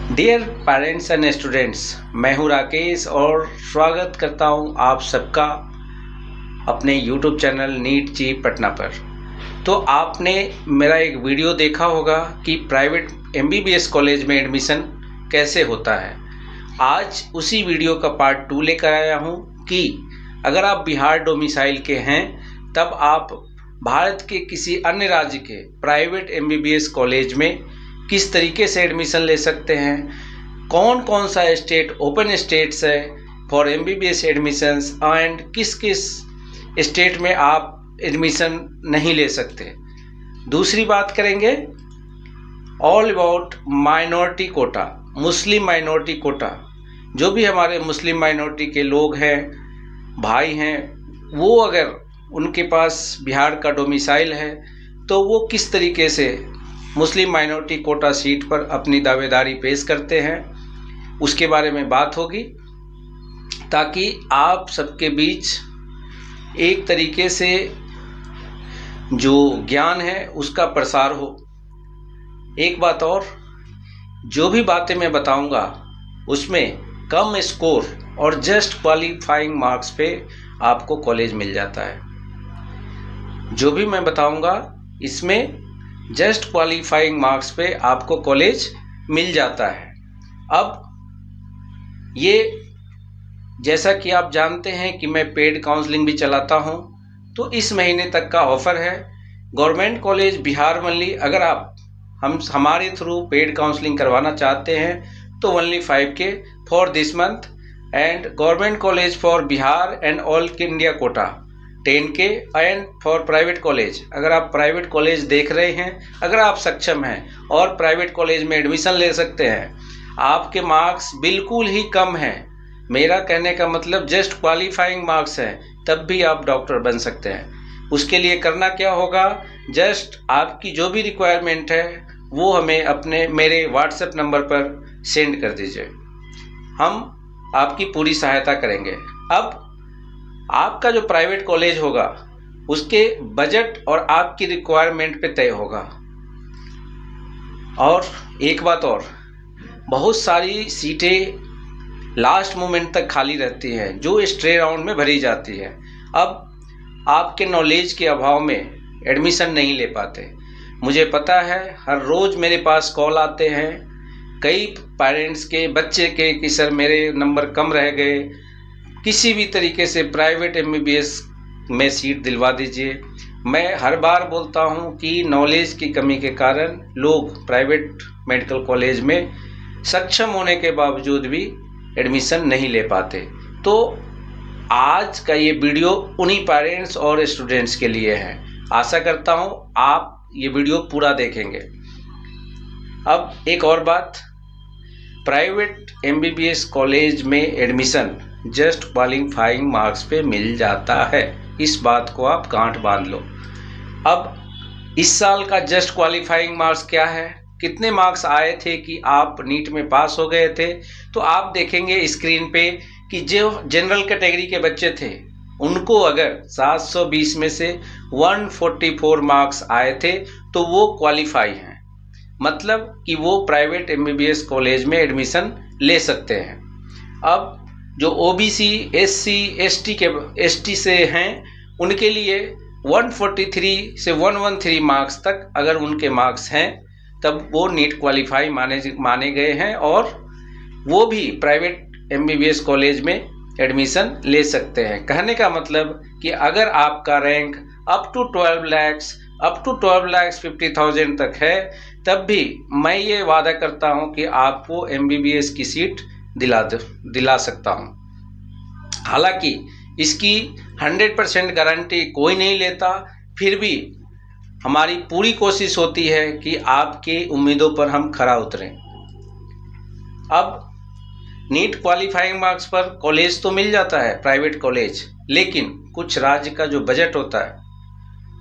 Dear parents and students, मैं हूं राकेश और स्वागत करता हूं आप सबका अपने यूट्यूब चैनल नीट जी पटना पर। तो आपने मेरा एक वीडियो देखा होगा कि प्राइवेट एमबीबीएस कॉलेज में एडमिशन कैसे होता है। आज उसी वीडियो का पार्ट 2 लेकर आया हूं कि अगर आप बिहार डोमिसाइल के हैं तब आप भारत के किसी अन्य राज्य के प्राइवेट एमबीबीएस कॉलेज में किस तरीके से एडमिशन ले सकते हैं, कौन कौन सा स्टेट ओपन स्टेट्स है फॉर एमबीबीएस एडमिशन्स एंड किस किस स्टेट में आप एडमिशन नहीं ले सकते। दूसरी बात करेंगे all about minority quota, Muslim minority quota. जो भी हमारे मुस्लिम माइनॉरिटी के लोग हैं, भाई हैं, वो अगर उनके पास बिहार का डोमिसाइल है तो वो किस तरीके से मुस्लिम माइनॉरिटी कोटा सीट पर अपनी दावेदारी पेश करते हैं, उसके बारे में बात होगी, ताकि आप सबके बीच एक तरीके से जो ज्ञान है उसका प्रसार हो। एक बात और, जो भी बातें मैं बताऊंगा उसमें कम स्कोर और जस्ट क्वालिफाइंग मार्क्स पे आपको कॉलेज मिल जाता है। जो भी मैं बताऊंगा इसमें जस्ट क्वालिफाइंग मार्क्स पे आपको कॉलेज मिल जाता है। अब ये जैसा कि आप जानते हैं कि मैं पेड काउंसलिंग भी चलाता हूं, तो इस महीने तक का ऑफर है। गवर्नमेंट कॉलेज बिहार वनली, अगर आप हमारे थ्रू पेड काउंसलिंग करवाना चाहते हैं तो only 5K for this month, and government college for Bihar and all India quota 10K, and for private college, अगर आप प्राइवेट कॉलेज देख रहे हैं, अगर आप सक्षम हैं और प्राइवेट कॉलेज में एडमिशन ले सकते हैं, आपके मार्क्स बिल्कुल ही कम हैं, मेरा कहने का मतलब जस्ट क्वालिफाइंग मार्क्स हैं, तब भी आप डॉक्टर बन सकते हैं। उसके लिए करना क्या होगा, जस्ट आपकी जो भी रिक्वायरमेंट है वो हमें मेरे व्हाट्सएप नंबर पर सेंड कर दीजिए, हम आपकी पूरी सहायता करेंगे। अब आपका जो प्राइवेट कॉलेज होगा उसके बजट और आपकी रिक्वायरमेंट पे तय होगा। और एक बात और, बहुत सारी सीटें लास्ट मोमेंट तक खाली रहती हैं जो स्ट्रे राउंड में भरी जाती है। अब आपके नॉलेज के अभाव में एडमिशन नहीं ले पाते। मुझे पता है हर रोज़ मेरे पास कॉल आते हैं कई पेरेंट्स के बच्चे के कि सर मेरे नंबर कम रह गए, किसी भी तरीके से प्राइवेट एमबीबीएस में सीट दिलवा दीजिए। मैं हर बार बोलता हूं कि नॉलेज की कमी के कारण लोग प्राइवेट मेडिकल कॉलेज में सक्षम होने के बावजूद भी एडमिशन नहीं ले पाते। तो आज का ये वीडियो उन्हीं पेरेंट्स और स्टूडेंट्स के लिए है। आशा करता हूं आप ये वीडियो पूरा देखेंगे। अब एक और बात, प्राइवेट एमबीबीएस कॉलेज में एडमिशन जस्ट क्वालिफाइंग मार्क्स पे मिल जाता है, इस बात को आप गांठ बांध लो। अब इस साल का जस्ट क्वालिफाइंग मार्क्स क्या है, कितने मार्क्स आए थे कि आप नीट में पास हो गए थे, तो आप देखेंगे स्क्रीन पे कि जो जनरल कैटेगरी के बच्चे थे उनको अगर 720 में से 144 मार्क्स आए थे तो वो क्वालिफाई हैं, मतलब कि वो प्राइवेट एमबीबीएस कॉलेज में एडमिशन ले सकते हैं। अब जो ओबीसी, एससी, एसटी से हैं उनके लिए 143 से 113 मार्क्स तक अगर उनके मार्क्स हैं तब वो नीट क्वालिफाई माने गए हैं और वो भी प्राइवेट एमबीबीएस कॉलेज में एडमिशन ले सकते हैं। कहने का मतलब कि अगर आपका रैंक अप टू 12,50,000 तक है तब भी मैं ये वादा करता हूं कि आपको एमबीबीएस की सीट दिला सकता हूं। हालांकि इसकी 100% गारंटी कोई नहीं लेता, फिर भी हमारी पूरी कोशिश होती है कि आपके उम्मीदों पर हम खरा उतरें। अब नीट क्वालिफाइंग मार्क्स पर कॉलेज तो मिल जाता है प्राइवेट कॉलेज, लेकिन कुछ राज्य का जो बजट होता है,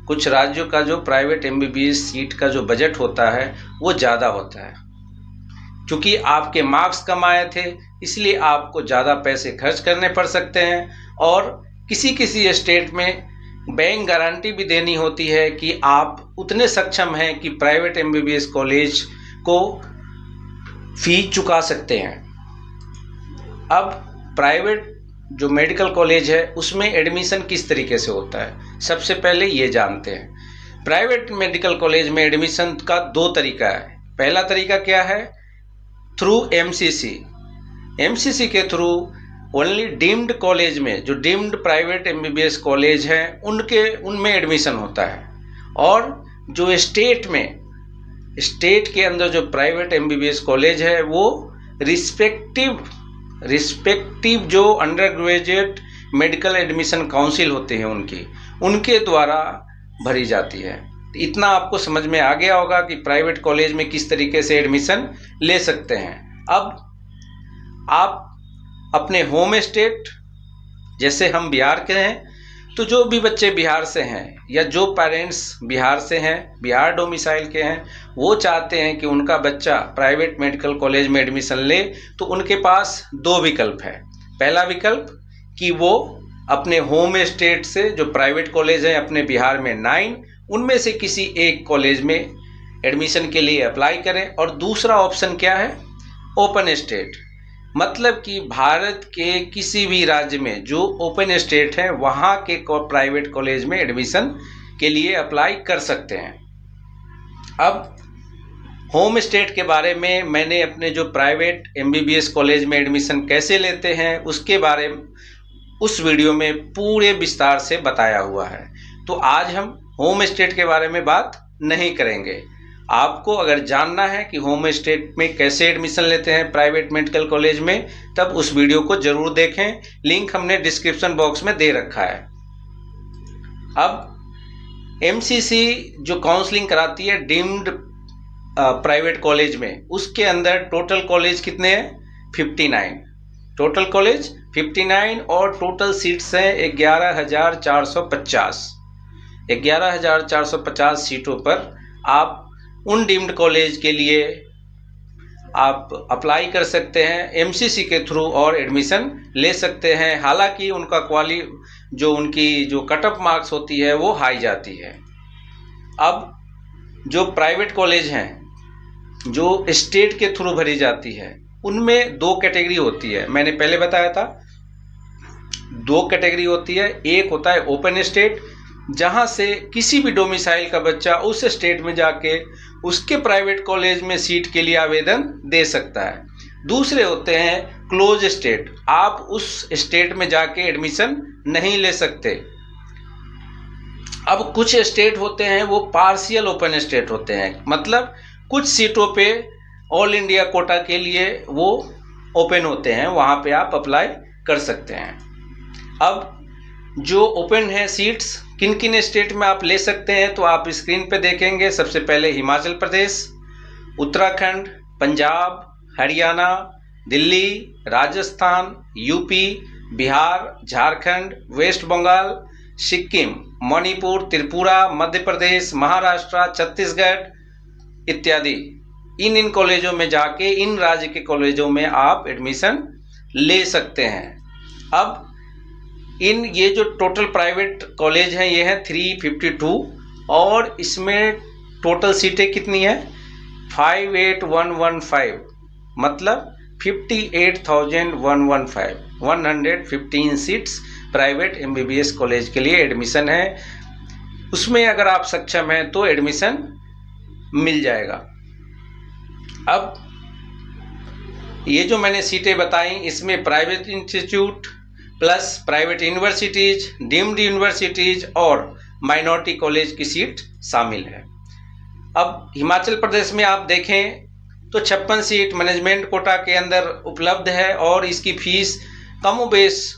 कुछ राज्यों का जो प्राइवेट एमबीबीएस सीट का जो बजट होता है वो ज़्यादा होता है। क्योंकि आपके मार्क्स कम आए थे इसलिए आपको ज़्यादा पैसे खर्च करने पड़ सकते हैं, और किसी किसी स्टेट में बैंक गारंटी भी देनी होती है कि आप उतने सक्षम हैं कि प्राइवेट एमबीबीएस कॉलेज को फीस चुका सकते हैं। अब प्राइवेट जो मेडिकल कॉलेज है उसमें एडमिशन किस तरीके से होता है, सबसे पहले ये जानते हैं। प्राइवेट मेडिकल कॉलेज में एडमिशन का दो तरीका है। पहला तरीका क्या है, थ्रू एमसीसी। एमसीसी के थ्रू ओनली डीम्ड कॉलेज में, जो डीम्ड प्राइवेट एमबीबीएस कॉलेज हैं उनमें एडमिशन होता है। और जो स्टेट के अंदर जो प्राइवेट एमबीबीएस कॉलेज है वो रिस्पेक्टिव जो under graduate medical admission council होते हैं उनके द्वारा भरी जाती है। इतना आपको समझ में आ गया होगा कि प्राइवेट कॉलेज में किस तरीके से एडमिशन ले सकते हैं। अब आप अपने होम स्टेट, जैसे हम बिहार के हैं, तो जो भी बच्चे बिहार से हैं या जो पेरेंट्स बिहार से हैं, बिहार डोमिसाइल के हैं, वो चाहते हैं कि उनका बच्चा प्राइवेट मेडिकल कॉलेज में एडमिशन ले, तो उनके पास दो विकल्प है। पहला विकल्प कि वो अपने होम स्टेट से जो प्राइवेट कॉलेज हैं अपने बिहार में 9, उनमें से किसी एक कॉलेज में एडमिशन के लिए अप्लाई करें। और दूसरा ऑप्शन क्या है, ओपन स्टेट, मतलब कि भारत के किसी भी राज्य में जो ओपन स्टेट है वहाँ के प्राइवेट कॉलेज में एडमिशन के लिए अप्लाई कर सकते हैं। अब होम स्टेट के बारे में मैंने अपने जो प्राइवेट एमबीबीएस कॉलेज में एडमिशन कैसे लेते हैं उसके बारे में उस वीडियो में पूरे विस्तार से बताया हुआ है। तो आज हम होम स्टेट के बारे में बात नहीं करेंगे। आपको अगर जानना है कि होम स्टेट में कैसे एडमिशन लेते हैं प्राइवेट मेडिकल कॉलेज में, तब उस वीडियो को जरूर देखें, लिंक हमने डिस्क्रिप्शन बॉक्स में दे रखा है। अब एमसीसी जो काउंसलिंग कराती है डीम्ड प्राइवेट कॉलेज में, उसके अंदर टोटल कॉलेज कितने हैं, 59 टोटल कॉलेज 59 और टोटल सीट्स हैं 11,450। 11,450 सीटों पर आप उन डीम्ड कॉलेज के लिए आप अप्लाई कर सकते हैं एमसीसी के थ्रू और एडमिशन ले सकते हैं। हालांकि उनका उनकी जो कट ऑफ मार्क्स होती है वो हाई जाती है। अब जो प्राइवेट कॉलेज हैं जो स्टेट के थ्रू भरी जाती है उनमें दो कैटेगरी होती है। मैंने पहले बताया था दो कैटेगरी होती है। एक होता है ओपन स्टेट, जहां से किसी भी डोमिसाइल का बच्चा उस स्टेट में जाके उसके प्राइवेट कॉलेज में सीट के लिए आवेदन दे सकता है। दूसरे होते हैं क्लोज स्टेट, आप उस स्टेट में जाके एडमिशन नहीं ले सकते। अब कुछ स्टेट होते हैं वो पार्शियल ओपन स्टेट होते हैं, मतलब कुछ सीटों पे ऑल इंडिया कोटा के लिए वो ओपन होते हैं, वहां पे आप अप्लाई कर सकते हैं। अब जो ओपन है सीट्स किन किन स्टेट में आप ले सकते हैं, तो आप स्क्रीन पे देखेंगे। सबसे पहले हिमाचल प्रदेश, उत्तराखंड, पंजाब, हरियाणा, दिल्ली, राजस्थान, यूपी, बिहार, झारखंड, वेस्ट बंगाल, सिक्किम, मणिपुर, त्रिपुरा, मध्य प्रदेश, महाराष्ट्र, छत्तीसगढ़ इत्यादि। इन कॉलेजों में जाके इन राज्य के कॉलेजों में आप एडमिशन ले सकते हैं। अब ये जो टोटल प्राइवेट कॉलेज हैं ये हैं 352 और इसमें टोटल सीटें कितनी है 58,115, मतलब 58,115 115 सीट्स प्राइवेट एमबीबीएस कॉलेज के लिए एडमिशन है। उसमें अगर आप सक्षम हैं तो एडमिशन मिल जाएगा। अब ये जो मैंने सीटें बताई इसमें private institute plus private universities, deemed universities और माइनॉरिटी कॉलेज की सीट शामिल है। अब हिमाचल प्रदेश में आप देखें तो 56 सीट मैनेजमेंट कोटा के अंदर उपलब्ध है और इसकी फीस कम बेश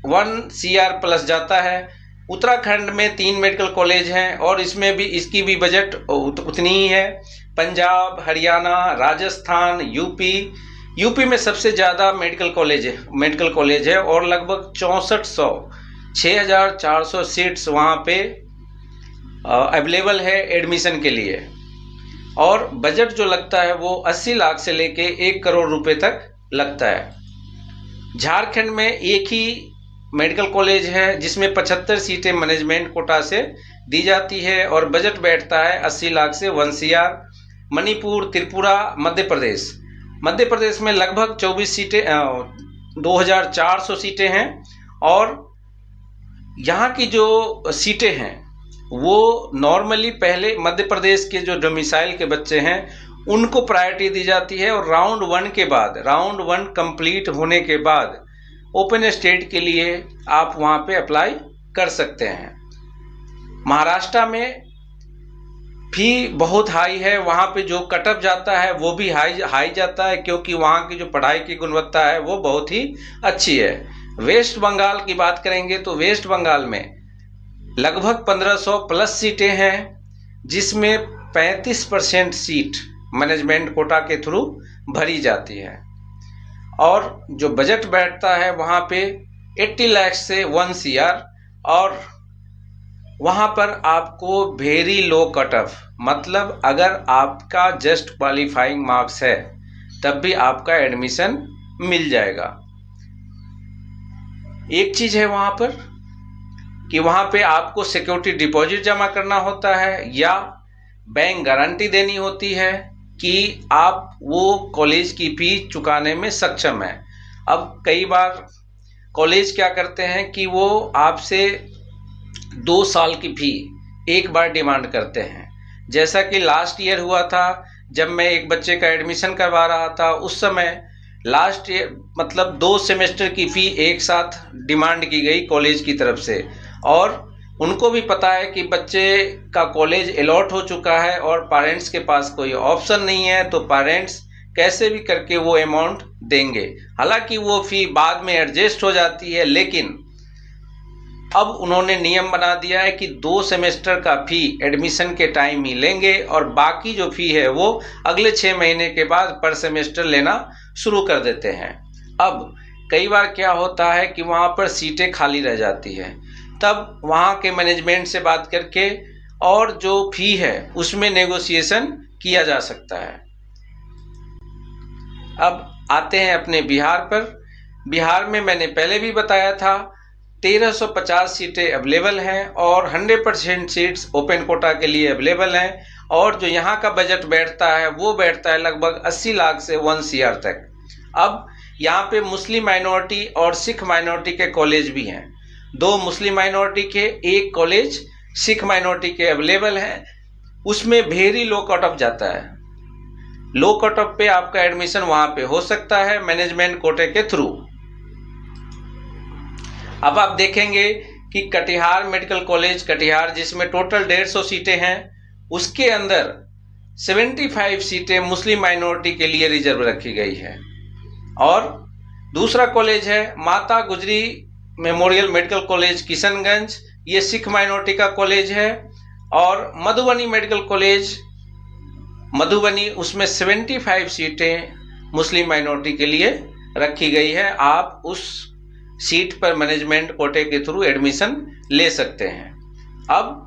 1 CR प्लस जाता है। उत्तराखंड में 3 मेडिकल कॉलेज हैं और इसमें भी इसकी भी बजट उतनी ही है। पंजाब, हरियाणा, राजस्थान, यूपी में सबसे ज़्यादा मेडिकल कॉलेज है और लगभग 6,400 सीट्स वहाँ पे अवेलेबल है एडमिशन के लिए। और बजट जो लगता है वो 80 लाख से लेके 1 करोड़ रुपए तक लगता है। झारखंड में एक ही मेडिकल कॉलेज है जिसमें 75 सीटें मैनेजमेंट कोटा से दी जाती है और बजट बैठता है 80 लाख से 1 CR। मणिपुर, त्रिपुरा, मध्य प्रदेश मध्य प्रदेश में लगभग 24 सीटें 2400 सीटें हैं और यहाँ की जो सीटें हैं वो नॉर्मली पहले मध्य प्रदेश के जो डोमिसाइल के बच्चे हैं उनको प्रायोरिटी दी जाती है और राउंड वन कंप्लीट होने के बाद ओपन स्टेट के लिए आप वहाँ पे अप्लाई कर सकते हैं। महाराष्ट्र में फी बहुत हाई है, वहाँ पे जो कटअप जाता है वो भी हाई जाता है क्योंकि वहाँ की जो पढ़ाई की गुणवत्ता है वो बहुत ही अच्छी है। वेस्ट बंगाल की बात करेंगे तो वेस्ट बंगाल में लगभग 1500 प्लस सीटें हैं जिसमें 35% सीट मैनेजमेंट कोटा के थ्रू भरी जाती है और जो बजट बैठता है वहाँ पे 80 लाख से 1 CR और वहाँ पर आपको वेरी लो कट ऑफ, मतलब अगर आपका जस्ट क्वालिफाइंग मार्क्स है तब भी आपका एडमिशन मिल जाएगा। एक चीज़ है वहाँ पर कि वहाँ पे आपको सिक्योरिटी डिपॉजिट जमा करना होता है या बैंक गारंटी देनी होती है कि आप वो कॉलेज की फी चुकाने में सक्षम हैं। अब कई बार कॉलेज क्या करते हैं कि वो आपसे 2 साल की फी एक बार डिमांड करते हैं, जैसा कि लास्ट ईयर हुआ था जब मैं एक बच्चे का एडमिशन करवा रहा था। उस समय लास्ट ईयर मतलब 2 सेमेस्टर की फ़ी एक साथ डिमांड की गई कॉलेज की तरफ से और उनको भी पता है कि बच्चे का कॉलेज अलॉट हो चुका है और पेरेंट्स के पास कोई ऑप्शन नहीं है, तो पेरेंट्स कैसे भी करके वो अमाउंट देंगे। हालांकि वो फ़ी बाद में एडजस्ट हो जाती है, लेकिन अब उन्होंने नियम बना दिया है कि 2 सेमेस्टर का फ़ी एडमिशन के टाइम ही लेंगे और बाकी जो फ़ी है वो अगले 6 महीने के बाद पर सेमेस्टर लेना शुरू कर देते हैं। अब कई बार क्या होता है कि वहाँ पर सीटें खाली रह जाती है, तब वहाँ के मैनेजमेंट से बात करके और जो फ़ी है उसमें नेगोशिएशन किया जा सकता है। अब आते हैं अपने बिहार पर। बिहार में मैंने पहले भी बताया था 1350 सीटें अवेलेबल हैं और 100% सीट्स ओपन कोटा के लिए अवेलेबल हैं और जो यहाँ का बजट बैठता है वो बैठता है लगभग 80 लाख से 1 CR तक। अब यहाँ पे मुस्लिम माइनॉरिटी और सिख माइनॉरिटी के कॉलेज भी हैं, 2 मुस्लिम माइनॉरिटी के, 1 कॉलेज सिख माइनॉरिटी के अवेलेबल हैं। उसमें वेरी लो कट ऑफ जाता है, लो कट ऑफ पे आपका एडमिशन वहाँ पे हो सकता है मैनेजमेंट कोटे के थ्रू। अब आप देखेंगे कि कटिहार मेडिकल कॉलेज कटिहार, जिसमें टोटल 150 सीटें हैं, उसके अंदर 75 सीटें मुस्लिम माइनॉरिटी के लिए रिजर्व रखी गई है। और दूसरा कॉलेज है माता गुजरी मेमोरियल मेडिकल कॉलेज किशनगंज, ये सिख माइनॉरिटी का कॉलेज है। और मधुबनी मेडिकल कॉलेज मधुबनी, उसमें 75 सीटें मुस्लिम माइनॉरिटी के लिए रखी गई है। आप उस सीट पर मैनेजमेंट कोटे के थ्रू एडमिशन ले सकते हैं। अब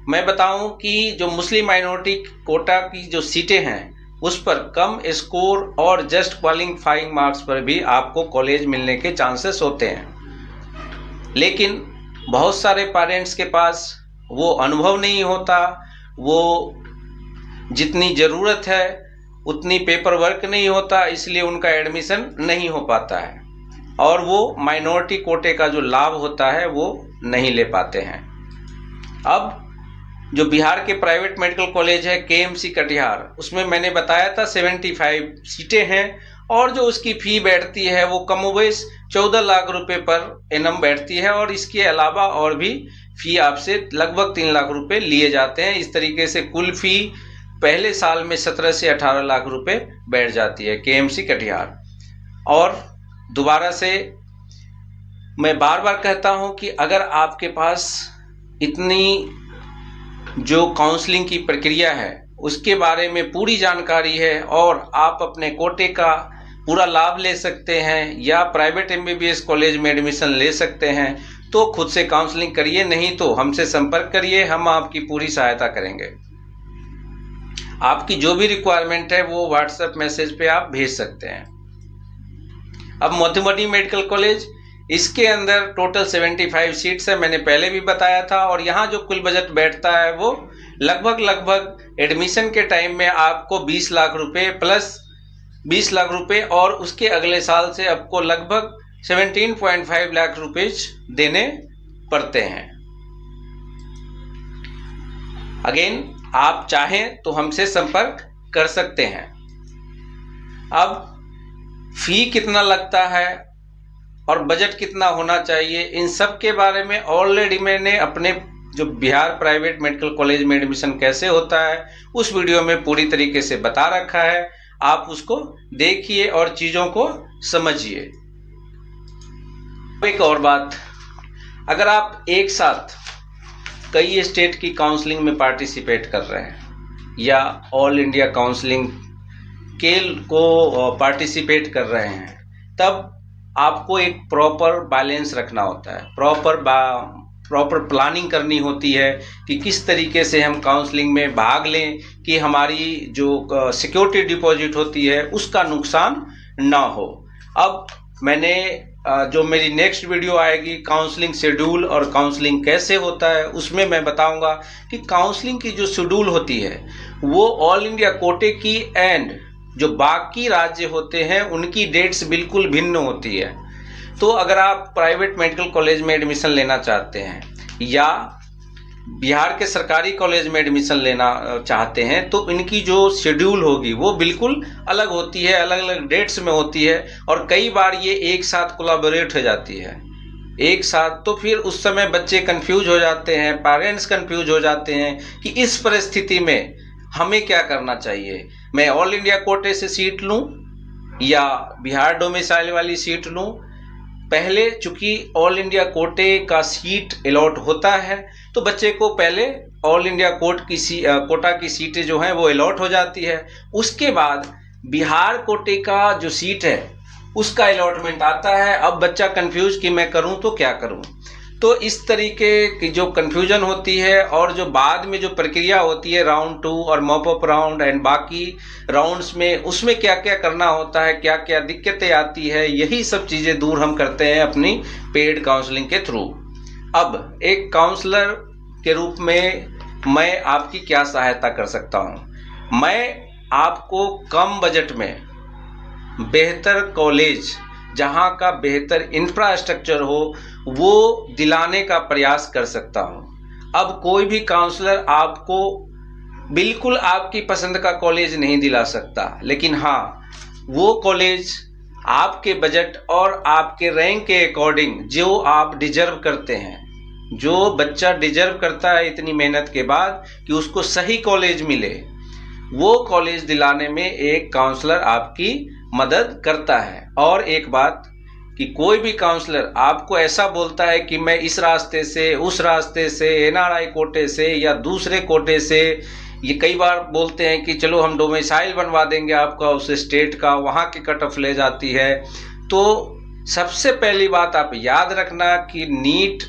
मैं बताऊं कि जो मुस्लिम माइनॉरिटी कोटा की जो सीटें हैं उस पर कम स्कोर और जस्ट क्वालिफाइंग मार्क्स पर भी आपको कॉलेज मिलने के चांसेस होते हैं, लेकिन बहुत सारे पेरेंट्स के पास वो अनुभव नहीं होता, वो जितनी ज़रूरत है उतनी पेपर वर्क नहीं होता, इसलिए उनका एडमिशन नहीं हो पाता है और वो माइनॉरिटी कोटे का जो लाभ होता है वो नहीं ले पाते हैं। अब जो बिहार के प्राइवेट मेडिकल कॉलेज है KMC कटिहार, उसमें मैंने बताया था 75 सीटें हैं और जो उसकी फ़ी बैठती है वो कमोबेश 14 लाख रुपए पर एनम बैठती है और इसके अलावा और भी फ़ी आपसे लगभग 3 लाख रुपए लिए जाते हैं। इस तरीके से कुल फ़ी पहले साल में 17 से 18 लाख रुपए बैठ जाती है KMC कटिहार। और दोबारा से मैं बार बार कहता हूं कि अगर आपके पास इतनी जो काउंसलिंग की प्रक्रिया है उसके बारे में पूरी जानकारी है और आप अपने कोटे का पूरा लाभ ले सकते हैं या प्राइवेट MBBS कॉलेज में एडमिशन ले सकते हैं, तो खुद से काउंसलिंग करिए, नहीं तो हमसे संपर्क करिए, हम आपकी पूरी सहायता करेंगे। आपकी जो भी रिक्वायरमेंट है वो व्हाट्सएप मैसेज पे आप भेज सकते हैं। अब मधुबनी मेडिकल कॉलेज, इसके अंदर टोटल 75 सीट्स है, मैंने पहले भी बताया था और यहाँ जो कुल बजट बैठता है वो लगभग एडमिशन के टाइम में आपको 20 लाख रुपए प्लस 20 लाख रुपए और उसके अगले साल से आपको लगभग 17.5 लाख रुपए देने पड़ते हैं। अगेन आप चाहें तो हमसे संपर्क कर सकते हैं। अब फी कितना लगता है और बजट कितना होना चाहिए, इन सब के बारे में ऑलरेडी मैंने अपने जो बिहार प्राइवेट मेडिकल कॉलेज में एडमिशन कैसे होता है उस वीडियो में पूरी तरीके से बता रखा है। आप उसको देखिए और चीज़ों को समझिए। एक और बात, अगर आप एक साथ कई स्टेट की काउंसलिंग में पार्टिसिपेट कर रहे हैं या ऑल इंडिया काउंसलिंग के को पार्टिसिपेट कर रहे हैं, तब आपको एक प्रॉपर बैलेंस रखना होता है, प्रॉपर प्लानिंग करनी होती है कि किस तरीके से हम काउंसलिंग में भाग लें कि हमारी जो सिक्योरिटी डिपॉजिट होती है उसका नुकसान ना हो। अब मैंने जो मेरी नेक्स्ट वीडियो आएगी काउंसलिंग शेड्यूल और काउंसलिंग कैसे होता है उसमें मैं बताऊंगा कि काउंसलिंग की जो शेड्यूल होती है वो ऑल इंडिया कोटे की एंड जो बाकी राज्य होते हैं उनकी डेट्स बिल्कुल भिन्न होती है। तो अगर आप प्राइवेट मेडिकल कॉलेज में एडमिशन लेना चाहते हैं या बिहार के सरकारी कॉलेज में एडमिशन लेना चाहते हैं तो इनकी जो शेड्यूल होगी वो बिल्कुल अलग होती है, अलग अलग डेट्स में होती है और कई बार ये एक साथ कोलैबोरेट हो जाती है एक साथ। तो फिर उस समय बच्चे कंफ्यूज हो जाते हैं, पेरेंट्स कंफ्यूज हो जाते हैं कि इस परिस्थिति में हमें क्या करना चाहिए, मैं ऑल इंडिया कोटे से सीट लूं या बिहार डोमिसाइल वाली सीट लूं। पहले चूंकि ऑल इंडिया कोटे का सीट अलॉट होता है तो बच्चे को पहले ऑल इंडिया कोटा की सीटें जो हैं वो अलॉट हो जाती है, उसके बाद बिहार कोटे का जो सीट है उसका अलॉटमेंट आता है। अब बच्चा कंफ्यूज कि मैं करूं तो क्या करूं। तो इस तरीके की जो कंफ्यूजन होती है और जो बाद में जो प्रक्रिया होती है राउंड 2 और मॉप अप राउंड एंड बाकी राउंड्स में, उसमें क्या क्या करना होता है, क्या क्या दिक्कतें आती है, यही सब चीज़ें दूर हम करते हैं अपनी पेड काउंसलिंग के थ्रू। अब एक काउंसलर के रूप में मैं आपकी क्या सहायता कर सकता हूँ। मैं आपको कम बजट में बेहतर कॉलेज जहाँ का बेहतर इंफ्रास्ट्रक्चर हो वो दिलाने का प्रयास कर सकता हूँ। अब कोई भी काउंसलर आपको बिल्कुल आपकी पसंद का कॉलेज नहीं दिला सकता, लेकिन हाँ वो कॉलेज आपके बजट और आपके रैंक के अकॉर्डिंग जो आप डिजर्व करते हैं, जो बच्चा डिजर्व करता है इतनी मेहनत के बाद कि उसको सही कॉलेज मिले, वो कॉलेज दिलाने में एक काउंसलर आपकी मदद करता है। और एक बात कि कोई भी काउंसलर आपको ऐसा बोलता है कि मैं इस रास्ते से, उस रास्ते से, एनआरआई कोटे से या दूसरे कोटे से, ये कई बार बोलते हैं कि चलो हम डोमिसाइल बनवा देंगे आपका उस स्टेट का, वहाँ की कट ऑफ ले जाती है। तो सबसे पहली बात आप याद रखना कि नीट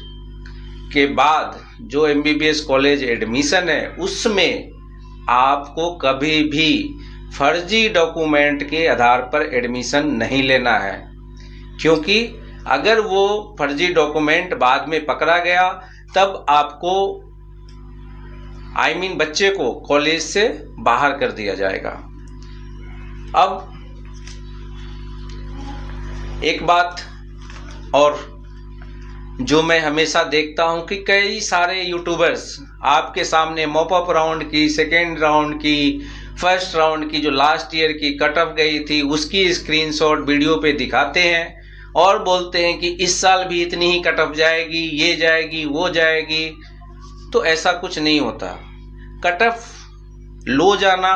के बाद जो एमबीबीएस कॉलेज एडमिशन है उसमें आपको कभी भी फर्जी डॉक्यूमेंट के आधार पर एडमिशन नहीं लेना है, क्योंकि अगर वो फर्जी डॉक्यूमेंट बाद में पकड़ा गया तब आपको बच्चे को कॉलेज से बाहर कर दिया जाएगा। अब एक बात और जो मैं हमेशा देखता हूं कि कई सारे यूट्यूबर्स आपके सामने मॉप अप राउंड की, सेकेंड राउंड की, फर्स्ट राउंड की जो लास्ट ईयर की कट ऑफ गई थी उसकी स्क्रीनशॉट वीडियो पे दिखाते हैं और बोलते हैं कि इस साल भी इतनी ही कट ऑफ जाएगी, ये जाएगी, वो जाएगी। तो ऐसा कुछ नहीं होता। कट ऑफ लो जाना,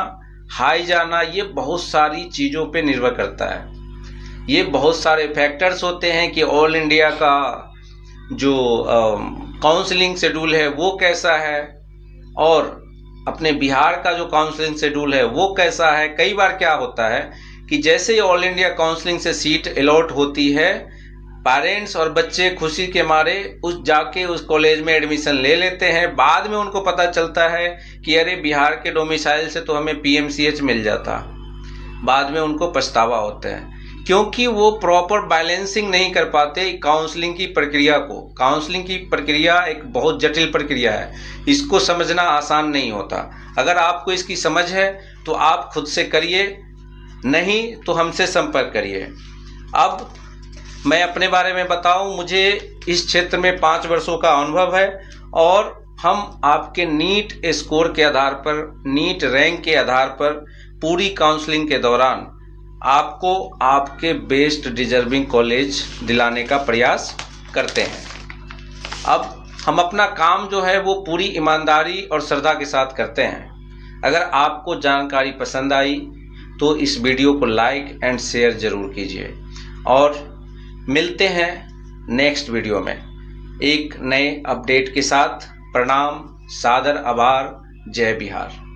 हाई जाना, ये बहुत सारी चीज़ों पे निर्भर करता है। ये बहुत सारे फैक्टर्स होते हैं कि ऑल इंडिया का जो काउंसलिंग शेड्यूल है वो कैसा है और अपने बिहार का जो काउंसलिंग शेड्यूल है वो कैसा है। कई बार क्या होता है कि जैसे ही ऑल इंडिया काउंसलिंग से सीट अलॉट होती है, पेरेंट्स और बच्चे खुशी के मारे जाके उस कॉलेज में एडमिशन ले लेते हैं। बाद में उनको पता चलता है कि अरे बिहार के डोमिसाइल से तो हमें पीएमसीएच मिल जाता। बाद में उनको पछतावा होता है क्योंकि वो प्रॉपर बैलेंसिंग नहीं कर पाते काउंसलिंग की प्रक्रिया को। काउंसलिंग की प्रक्रिया एक बहुत जटिल प्रक्रिया है, इसको समझना आसान नहीं होता। अगर आपको इसकी समझ है तो आप खुद से करिए नहीं तो हमसे संपर्क करिए। अब मैं अपने बारे में बताऊं, मुझे इस क्षेत्र में 5 वर्षों का अनुभव है और हम आपके नीट स्कोर के आधार पर, नीट रैंक के आधार पर पूरी काउंसलिंग के दौरान आपको आपके बेस्ट डिजर्विंग कॉलेज दिलाने का प्रयास करते हैं। अब हम अपना काम जो है वो पूरी ईमानदारी और श्रद्धा के साथ करते हैं। अगर आपको जानकारी पसंद आई तो इस वीडियो को लाइक एंड शेयर ज़रूर कीजिए और मिलते हैं नेक्स्ट वीडियो में एक नए अपडेट के साथ। प्रणाम, सादर आभार, जय बिहार।